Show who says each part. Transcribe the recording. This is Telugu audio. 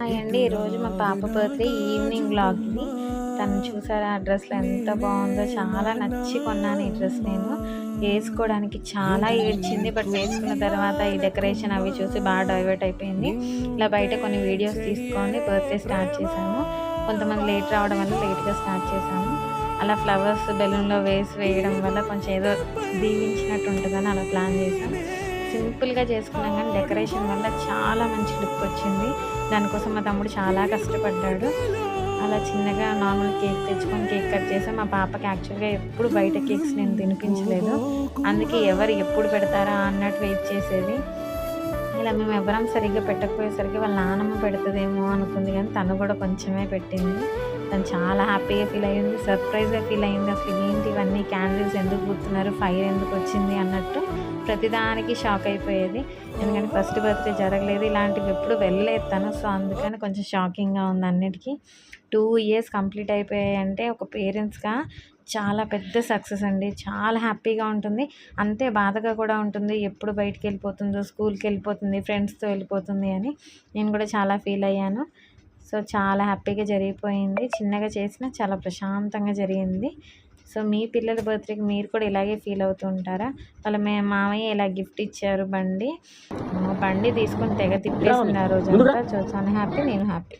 Speaker 1: హాయ్ అండి. ఈరోజు మా పాప బర్త్డే ఈవినింగ్ వ్లాగ్ ఇది. తను చూసారా ఆ డ్రెస్లో ఎంత బాగుందో, చాలా నచ్చి కొన్నాను ఈ డ్రెస్. నేను వేసుకోవడానికి చాలా ఏడ్చింది, బట్ వేసుకున్న తర్వాత ఈ డెకరేషన్ అవి చూసి బాగా డైవర్ట్ అయిపోయింది. ఇలా బయట కొన్ని వీడియోస్ తీసుకొని బర్త్డే స్టార్ట్ చేశాము. కొంతమంది లేట్ రావడం వల్ల లేట్గా స్టార్ట్ చేశాము. అలా ఫ్లవర్స్ బెలూన్లో వేయడం వల్ల కొంచెం ఏదో దీవించినట్టు ఉంటుందని అలా ప్లాన్ చేశాం. సింపుల్గా చేసుకున్నాం, కానీ డెకరేషన్ వల్ల చాలా మంచి లుక్ వచ్చింది. దానికోసం మా తమ్ముడు చాలా కష్టపడ్డాడు. అలా చిన్నగా నార్మల్ కేక్ తెచ్చుకొని కేక్ కట్ చేసాం. మా పాపకి యాక్చువల్గా ఎప్పుడు బయట కేక్స్ నేను తినిపించలేదు, అందుకే ఎవరు ఎప్పుడు పెడతారా అన్నట్టు వెయిట్ చేసేది. ఇలా మేము ఎవరం సరిగ్గా పెట్టకపోయేసరికి వాళ్ళ నాన్నమ్మ పెడుతుందేమో అనుకుంది, కానీ తను కూడా కొంచెమే పెట్టింది. తను చాలా హ్యాపీగా ఫీల్ అయ్యింది, సర్ప్రైజ్గా ఫీల్ అయ్యింది. అసలు ఏంటి ఇవన్నీ, క్యాండిల్స్ ఎందుకు గుర్తున్నారు, ఫైర్ ఎందుకు వచ్చింది అన్నట్టు ప్రతిదానికి షాక్ అయిపోయేది. ఎందుకంటే ఫస్ట్ బర్త్డే జరగలేదు, ఇలాంటివి ఎప్పుడు వెళ్ళలేదు తను. సో అందుకని కొంచెం షాకింగ్గా ఉంది అన్నిటికీ. 2 years కంప్లీట్ అయిపోయాయి అంటే ఒక పేరెంట్స్గా చాలా పెద్ద సక్సెస్ అండి. చాలా హ్యాపీగా ఉంటుంది, అంతే బాధగా కూడా ఉంటుంది. ఎప్పుడు బయటికి వెళ్ళిపోతుందో, స్కూల్కి వెళ్ళిపోతుంది, ఫ్రెండ్స్తో వెళ్ళిపోతుంది అని నేను కూడా చాలా ఫీల్ అయ్యాను. సో చాలా హ్యాపీగా జరిగిపోయింది. చిన్నగా చేసినా చాలా ప్రశాంతంగా జరిగింది. సో మీ పిల్లల బర్త్డేకి మీరు కూడా ఇలాగే ఫీల్ అవుతూ ఉంటారా? వాళ్ళ మామయ్య ఇలా గిఫ్ట్ ఇచ్చారు బండి తీసుకొని తెగ తిప్పేసింది ఆ రోజంతా. సో చాలా హ్యాపీ, నేను హ్యాపీ.